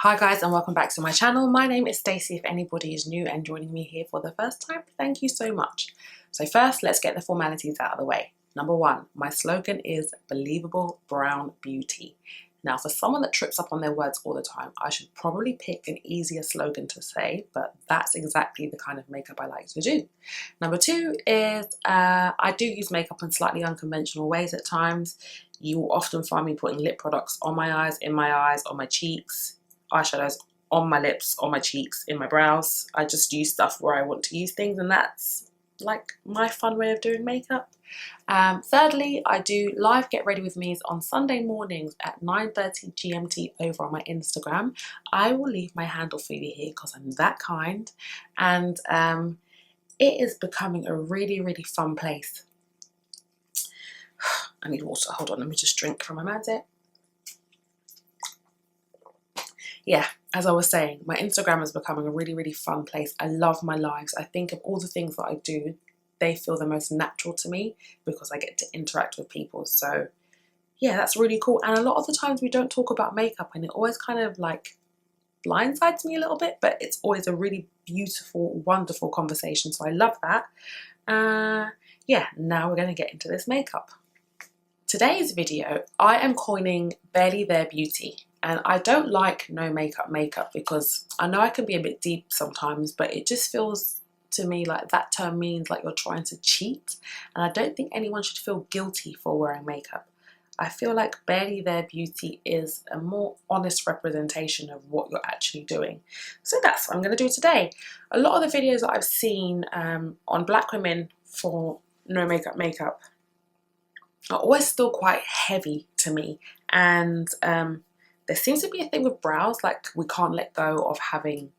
Hi guys, and welcome back to my channel. My name is Stacy. If anybody is new and joining me here for the first time, thank you so much. So first, let's get the formalities out of the way. Number one, my slogan is Believable Brown Beauty. Now, for someone that trips up on their words all the time, I should probably pick an easier slogan to say, but that's exactly the kind of makeup I like to do. Number two is I do use makeup in slightly unconventional ways at times. You will often find me putting lip products on my eyes, in my eyes, on my cheeks, eyeshadows on my lips, on my cheeks, in my brows. I just use stuff where I want to use things, and that's like my fun way of doing makeup. Thirdly, I do live get ready with me's on Sunday mornings at 9:30 GMT over on my Instagram. I will leave my handle for you here because I'm that kind, and it is becoming a really fun place. I need water. Hold on, let me just drink from my Madset. Yeah, as I was saying, my Instagram is becoming a really fun place. I love my lives. I think of all the things that I do, they feel the most natural to me because I get to interact with people. So yeah, that's really cool. And a lot of the times we don't talk about makeup, and it always kind of like blindsides me a little bit, but it's always a really beautiful, wonderful conversation. So I love that. Yeah, now we're going to get into this makeup. Today's video, I am coining Barely There Beauty. And I don't like no makeup because I know I can be a bit deep sometimes, but it just feels to me like that term means like you're trying to cheat. And I don't think anyone should feel guilty for wearing makeup. I feel like Barely There Beauty is a more honest representation of what you're actually doing. So that's what I'm going to do today. A lot of the videos that I've seen on black women for no makeup are always still quite heavy to me. And there seems to be a thing with brows, like we can't let go of having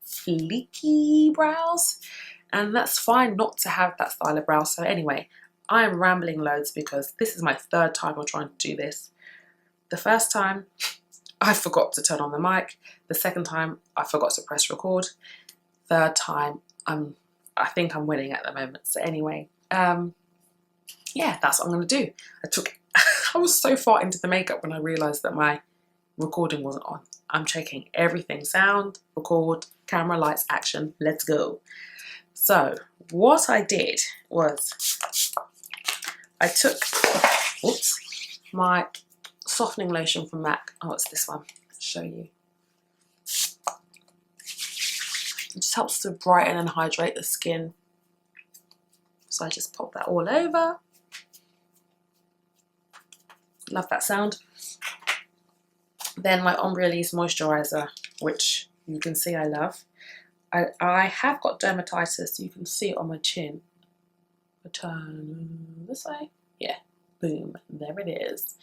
fleeky brows, and that's fine not to have that style of brows. So anyway, I'm rambling loads because this is my third time we're trying to do this. The first time, I forgot to turn on the mic. The second time, I forgot to press record. Third time, I think I'm winning at the moment. So anyway, yeah, that's what I'm gonna do. I was so far into the makeup when I realized that my recording wasn't on. I'm checking everything: sound, record, camera, lights, action, let's go. So what I did was I took my softening lotion from MAC. Oh, it's this one. I'll show you. It just helps to brighten and hydrate the skin. So I just pop that all over. Love that sound. Then my Ombre Elise moisturizer, which you can see I love. I have got dermatitis, you can see it on my chin. I turn this way. Yeah, boom, there it is.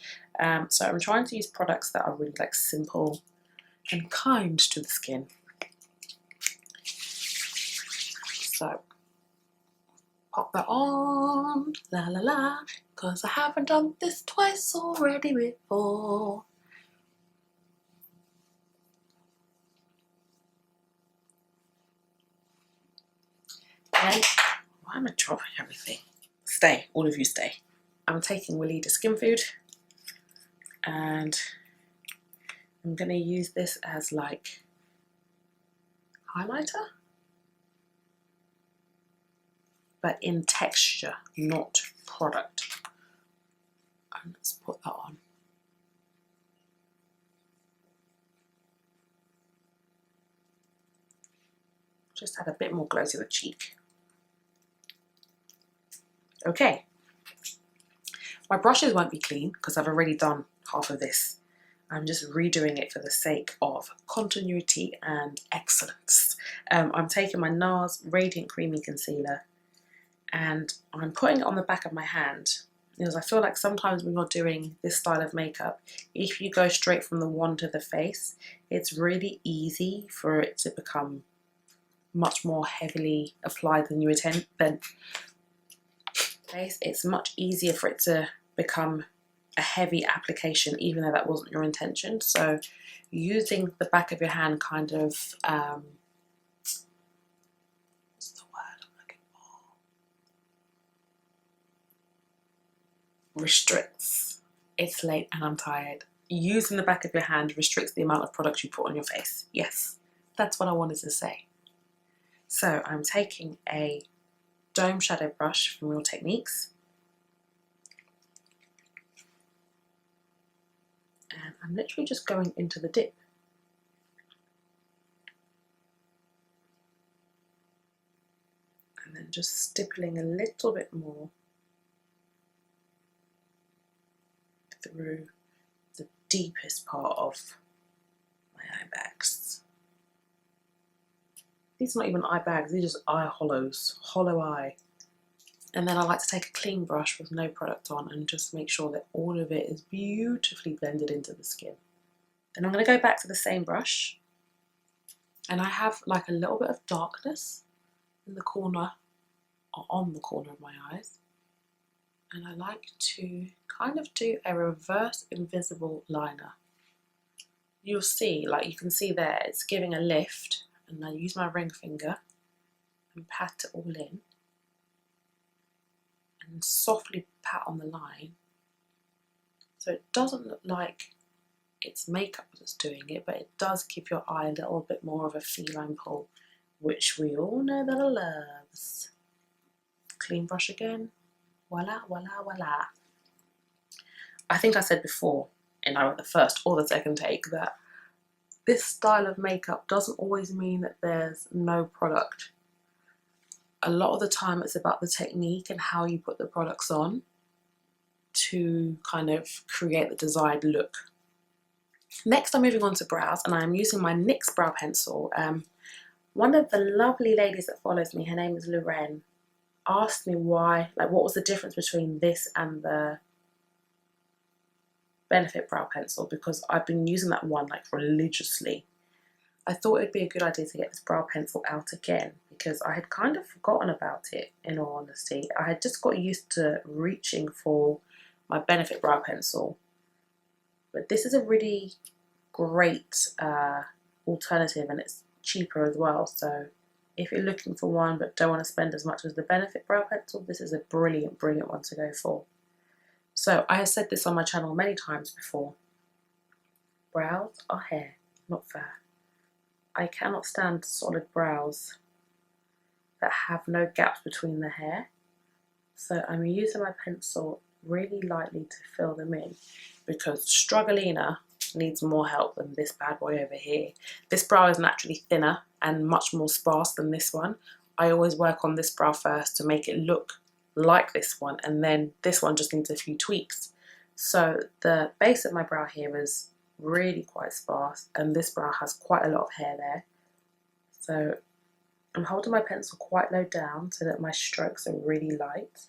So I'm trying to use products that are really like simple and kind to the skin. So pop that on, la la la, because I haven't done this twice already before. And why am I dropping everything? Stay, all of you stay. I'm taking Weleda Skin Food, and I'm gonna use this as like highlighter, but in texture, not product. And let's put that on. Just add a bit more glow to the cheek. Okay, my brushes won't be clean because I've already done half of this. I'm just redoing it for the sake of continuity and excellence. I'm taking my NARS Radiant Creamy Concealer and I'm putting it on the back of my hand because I feel like sometimes when you're doing this style of makeup, if you go straight from the wand to the face, it's really easy for it to become much more heavily applied than you intend. It's much easier for it to become a heavy application, even though that wasn't your intention. So using the back of your hand kind of what's the word I'm looking for? Restricts. It's late and I'm tired. using the back of your hand restricts the amount of product you put on your face. Yes, that's what I wanted to say. So I'm taking a dome shadow brush from Real Techniques, and I'm literally just going into the dip. And then just stippling a little bit more through the deepest part of my eye bags. These are not even eye bags, these are just eye hollows, hollow eye. And then I like to take a clean brush with no product on and just make sure that all of it is beautifully blended into the skin. Then I'm going to go back to the same brush, and I have like a little bit of darkness in the corner or on the corner of my eyes. And I like to kind of do a reverse invisible liner. You'll see, like you can see there, it's giving a lift, and I use my ring finger and pat it all in and softly pat on the line, so it doesn't look like it's makeup that's doing it, but it does give your eye a little bit more of a feline pull, which we all know that it loves. Clean brush again. Voila, voila, voila. I think I said before in either the first or the second take that this style of makeup doesn't always mean that there's no product. A lot of the time it's about the technique and how you put the products on to kind of create the desired look. Next I'm moving on to brows, and I'm using my NYX brow pencil. One of the lovely ladies that follows me, her name is Lorraine, asked me why, like what was the difference between this and the Benefit brow pencil, because I've been using that one like religiously. I thought it'd be a good idea to get this brow pencil out again because I had kind of forgotten about it, in all honesty. I had just got used to reaching for my Benefit brow pencil, but this is a really great alternative, and it's cheaper as well. So if you're looking for one but don't want to spend as much as the Benefit brow pencil, this is a brilliant, brilliant one to go for. So I have said this on my channel many times before. Brows are hair, not fur. I cannot stand solid brows that have no gaps between the hair. So I'm using my pencil really lightly to fill them in, because Strugglina needs more help than this bad boy over here. This brow is naturally thinner and much more sparse than this one. I always work on this brow first to make it look like this one, and then this one just needs a few tweaks. So the base of my brow here is really quite sparse, and this brow has quite a lot of hair there. So I'm holding my pencil quite low down so that my strokes are really light,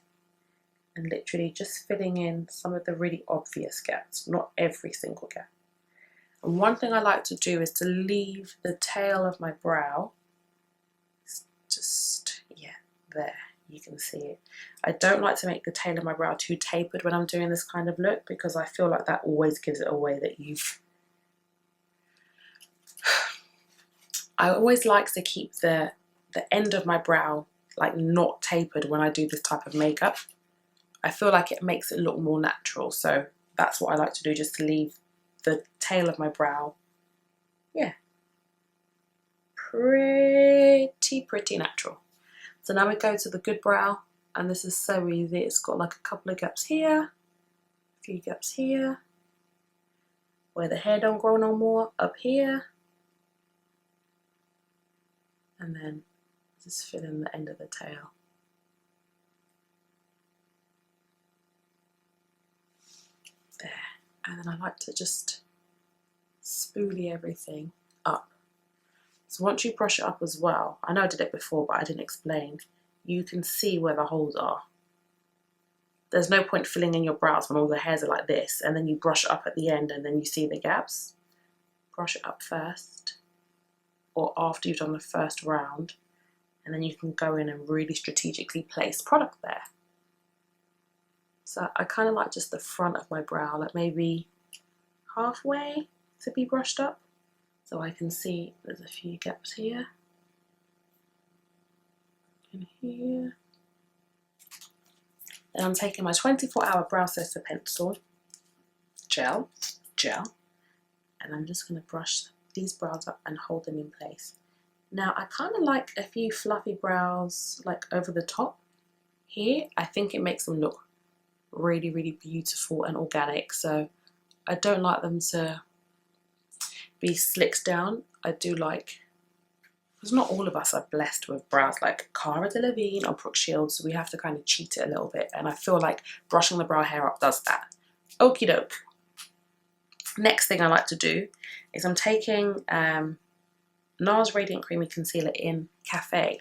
and literally just filling in some of the really obvious gaps, not every single gap. And one thing I like to do is to leave the tail of my brow just, yeah, there. You can see it. I don't like to make the tail of my brow too tapered when I'm doing this kind of look, because I feel like that always gives it away that you've... I always like to keep the end of my brow like not tapered when I do this type of makeup. I feel like it makes it look more natural, so that's what I like to do, just to leave the tail of my brow, yeah, pretty natural. So now we go to the good brow, and this is so easy. It's got like a couple of gaps here, a few gaps here, where the hair don't grow no more, up here, and then just fill in the end of the tail. There. And then I like to just spoolie everything up. So once you brush it up as well, I know I did it before but I didn't explain, you can see where the holes are. There's no point filling in your brows when all the hairs are like this and then you brush it up at the end and then you see the gaps. Brush it up first, or after you've done the first round, and then you can go in and really strategically place product there. So I kind of like just the front of my brow, like maybe halfway to be brushed up. So I can see there's a few gaps here and here. Then I'm taking my 24-hour brow setter pencil gel, gel, and I'm just going to brush these brows up and hold them in place. Now I kind of like a few fluffy brows like over the top here. I think it makes them look really, really beautiful and organic, so I don't like them to be slicked down. I do like, because not all of us are blessed with brows like Cara Delevingne or Brooke Shields, so we have to kind of cheat it a little bit, and I feel like brushing the brow hair up does that. Okie doke. Next thing I like to do is I'm taking NARS Radiant Creamy Concealer in Cafe,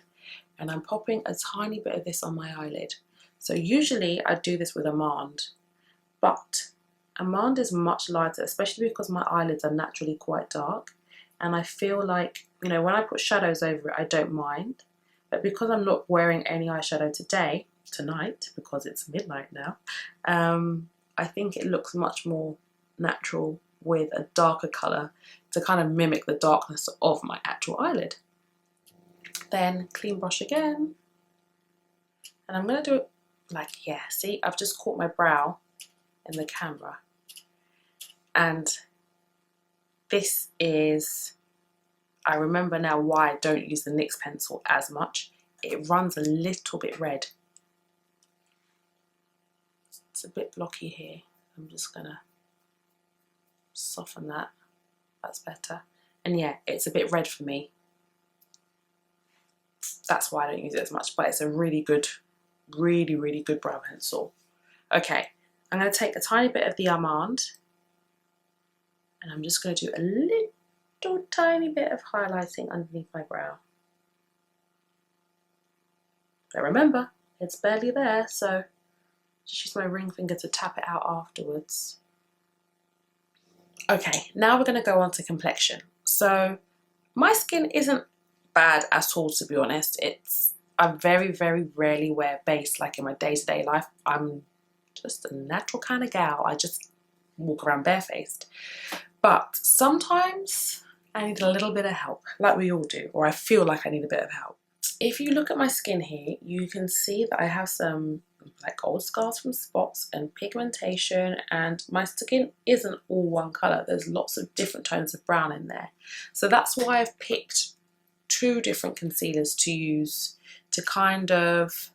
and I'm popping a tiny bit of this on my eyelid. So usually I do this with Amande, but Amande is much lighter, especially because my eyelids are naturally quite dark, and I feel like, you know, when I put shadows over it I don't mind, but because I'm not wearing any eyeshadow tonight, because it's midnight now, I think it looks much more natural with a darker colour to kind of mimic the darkness of my actual eyelid. Then clean brush again, and I'm going to do it like, yeah, see, I've just caught my brow in the camera, and this is, I remember now why I don't use the NYX pencil as much. It runs a little bit red. It's a bit blocky here. I'm just gonna soften that. That's better. And yeah, it's a bit red for me. That's why I don't use it as much, but it's a really good, really, really good brow pencil. Okay, I'm gonna take a tiny bit of the Amande, and I'm just gonna do a little tiny bit of highlighting underneath my brow. But remember, it's barely there, so just use my ring finger to tap it out afterwards. Okay, now we're going to go on to complexion. So my skin isn't bad at all, to be honest. I very, very rarely wear base like in my day-to-day life. I'm just a natural kind of gal. I just walk around barefaced. But sometimes I need a little bit of help, like we all do, or I feel like I need a bit of help. If you look at my skin here, you can see that I have some like old scars from spots and pigmentation, and my skin isn't all one colour. There's lots of different tones of brown in there. So that's why I've picked 2 different concealers to use to kind of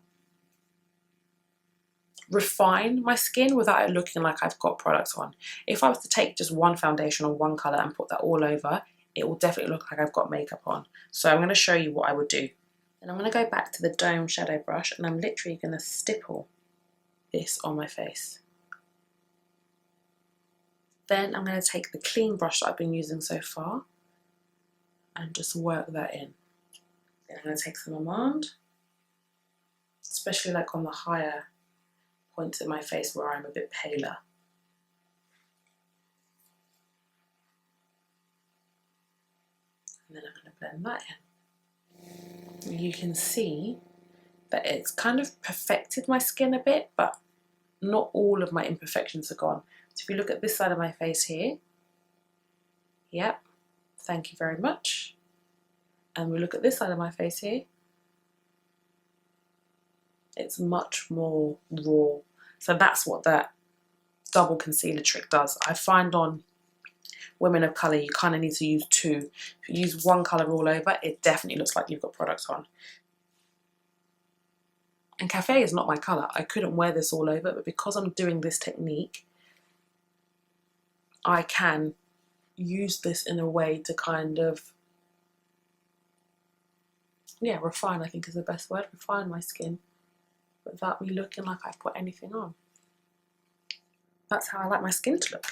refine my skin without it looking like I've got products on. If I was to take just one foundation or one colour and put that all over, it will definitely look like I've got makeup on. So I'm going to show you what I would do. And I'm going to go back to the Dome shadow brush, and I'm literally going to stipple this on my face. Then I'm going to take the clean brush that I've been using so far and just work that in. Then I'm going to take some Amande, especially like on the higher points in my face where I'm a bit paler. And then I'm going to blend that in. You can see that it's kind of perfected my skin a bit, but not all of my imperfections are gone. So if you look at this side of my face here, yep, thank you very much. And we look at this side of my face here, it's much more raw. So that's what that double concealer trick does. I find on women of colour, you kind of need to use 2. If you use one colour all over, it definitely looks like you've got products on. And Cafe is not my colour. I couldn't wear this all over, but because I'm doing this technique, I can use this in a way to kind of, yeah, refine, I think is the best word, refine my skin without me looking like I've put anything on. That's how I like my skin to look.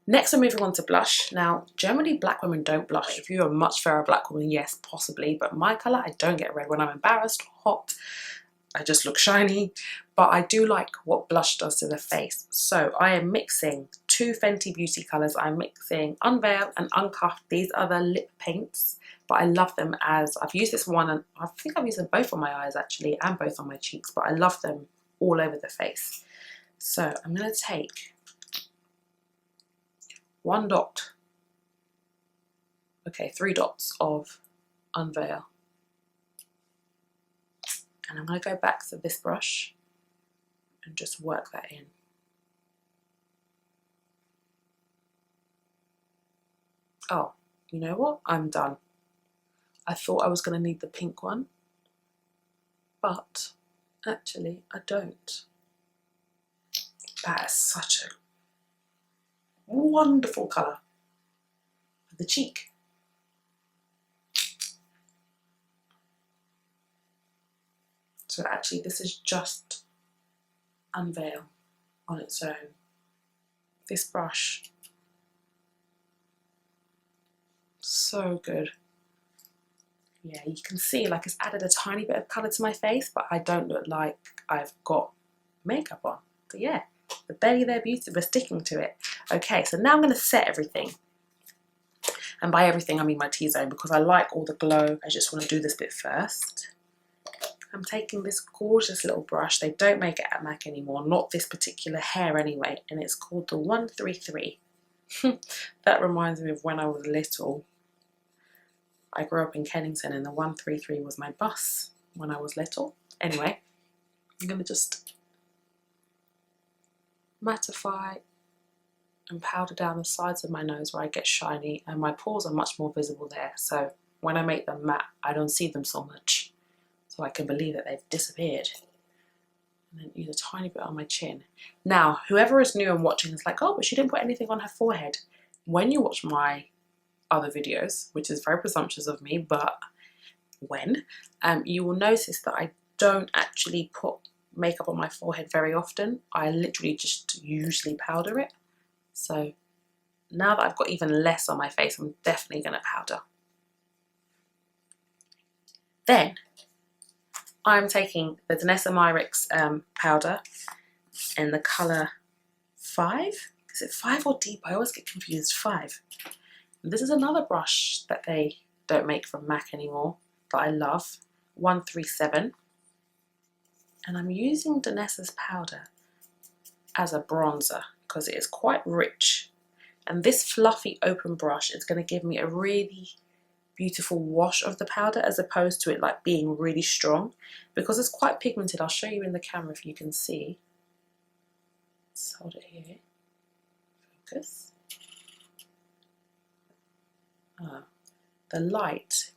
Next, we're moving on to blush. Now, generally black women don't blush. If you're a much fairer black woman, yes, possibly, but my colour, I don't get red when I'm embarrassed or hot. I just look shiny, but I do like what blush does to the face. So I am mixing 2 Fenty Beauty colours. I'm mixing Unveil and Uncuffed. These are the lip paints, but I love them as, I've used this one, and I think I've used them both on my eyes actually, and both on my cheeks, but I love them all over the face. So I'm going to take 1 dot, okay, 3 dots of Unveil. And I'm going to go back to this brush and just work that in. Oh, you know what? I'm done. I thought I was going to need the pink one, but actually I don't. That is such a wonderful colour for the cheek. So actually this is just Unveil on its own. This brush, so good. Yeah, you can see like it's added a tiny bit of colour to my face, but I don't look like I've got makeup on. So yeah, the belly there, beauty, we're sticking to it. Okay, so now I'm going to set everything. And by everything I mean my T-zone, because I like all the glow. I just want to do this bit first. I'm taking this gorgeous little brush. They don't make it at MAC anymore, not this particular hair anyway, and it's called the 133. That reminds me of when I was little. I grew up in Kennington and the 133 was my bus when I was little. Anyway, I'm going to just mattify and powder down the sides of my nose where I get shiny, and my pores are much more visible there. So when I make them matte, I don't see them so much. So I can believe that they've disappeared. And then use a tiny bit on my chin. Now, whoever is new and watching is like, oh, but she didn't put anything on her forehead. When you watch my other videos, which is very presumptuous of me, but you will notice that I don't actually put makeup on my forehead very often. I literally just usually powder it. So now that I've got even less on my face, I'm definitely going to powder. Then I'm taking the Danessa Myricks powder in the colour 5. Is it 5 or deep? I always get confused. 5. This is another brush that they don't make from MAC anymore that I love. 137. And I'm using Danessa's powder as a bronzer because it is quite rich. And this fluffy open brush is going to give me a really beautiful wash of the powder as opposed to it like being really strong, because it's quite pigmented. I'll show you in the camera if you can see. Let's hold it here. Focus. The light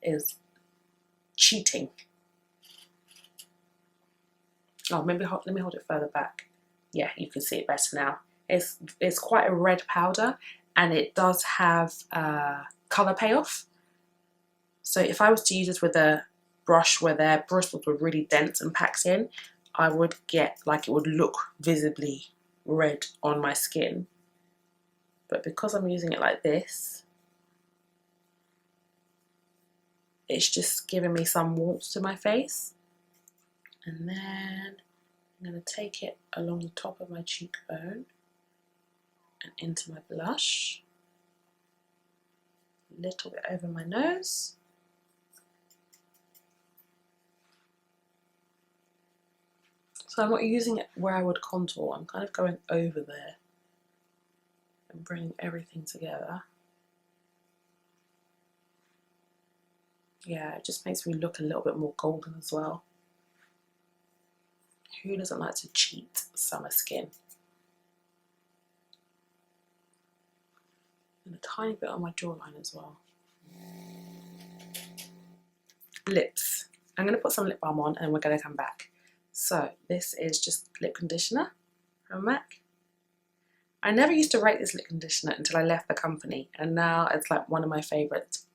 is cheating. Oh, maybe let me hold it further back. Yeah, you can see it better now. It's quite a red powder, and it does have colour payoff. So if I was to use this with a brush where their bristles were really dense and packed in, I would get like it would look visibly red on my skin. But because I'm using it like this, it's just giving me some warmth to my face. And then I'm going to take it along the top of my cheekbone and into my blush. A little bit over my nose. So I'm not using it where I would contour. I'm kind of going over there and bringing everything together. Yeah, it just makes me look a little bit more golden as well. Who doesn't like to cheat summer skin? And a tiny bit on my jawline as well. Lips. I'm going to put some lip balm on and we're going to come back. So this is just lip conditioner from MAC. I never used to rate this lip conditioner until I left the company, and now it's like one of my favourites.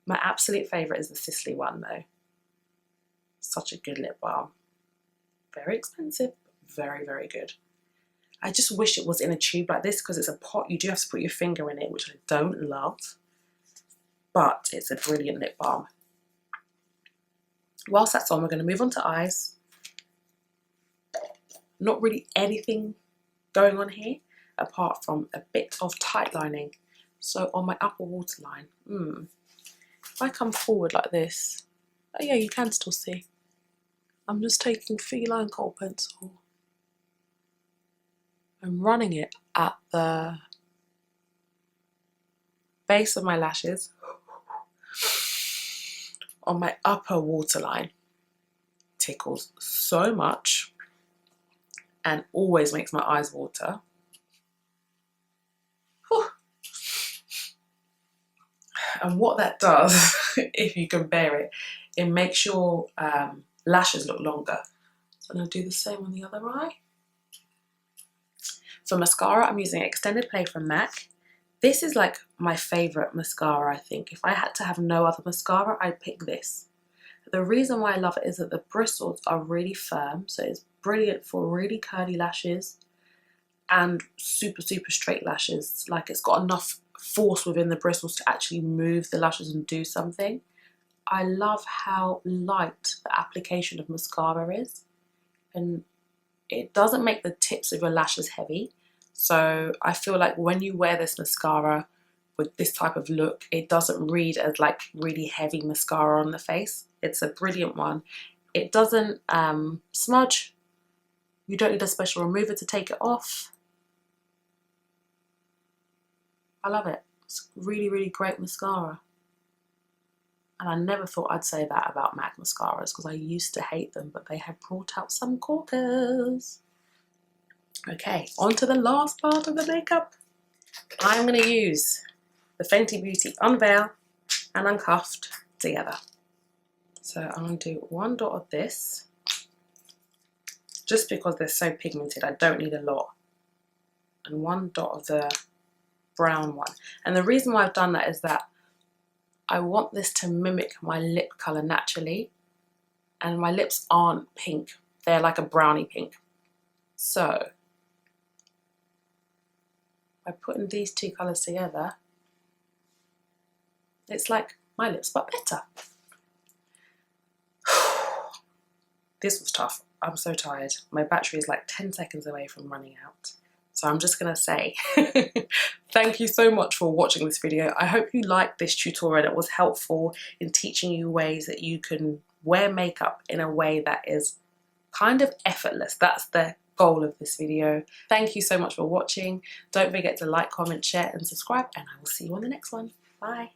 My absolute favourite is the Sisley one though. Such a good lip balm. Very expensive, but very, very good. I just wish it was in a tube like this, because it's a pot. You do have to put your finger in it, which I don't love. But it's a brilliant lip balm. Whilst that's on, we're going to move on to eyes. Not really anything going on here, apart from a bit of tight lining. So on my upper waterline, if I come forward like this, oh yeah, you can still see. I'm just taking feline kohl pencil. I'm running it at the base of my lashes on my upper waterline. Tickles so much and always makes my eyes water. Whew. And what that does, if you compare it, it makes your lashes look longer. So I'm going to do the same on the other eye. For mascara, I'm using Extended Play from MAC. This is like my favourite mascara, I think. If I had to have no other mascara, I'd pick this. The reason why I love it is that the bristles are really firm, so it's brilliant for really curly lashes and super, super straight lashes. Like, it's got enough force within the bristles to actually move the lashes and do something. I love how light the application of mascara is, and it doesn't make the tips of your lashes heavy. So I feel like when you wear this mascara with this type of look, it doesn't read as like really heavy mascara on the face. It's a brilliant one. It doesn't smudge. You don't need a special remover to take it off. I love it. It's really, really great mascara. And I never thought I'd say that about MAC mascaras because I used to hate them, but they have brought out some corkers. Okay, on to the last part of the makeup. I'm going to use the Fenty Beauty Unveil and Uncuffed together. So I'm going to do one dot of this, just because they're so pigmented, I don't need a lot. And one dot of the brown one. And the reason why I've done that is that I want this to mimic my lip colour naturally. And my lips aren't pink, they're like a brownie pink. So by putting these two colours together, it's like my lips but better. This was tough. I'm so tired. My battery is like 10 seconds away from running out. So I'm just gonna say thank you so much for watching this video. I hope you liked this tutorial. It was helpful in teaching you ways that you can wear makeup in a way that is kind of effortless. That's the goal of this video. Thank you so much for watching. Don't forget to like, comment, share and subscribe, and I will see you on the next one. Bye.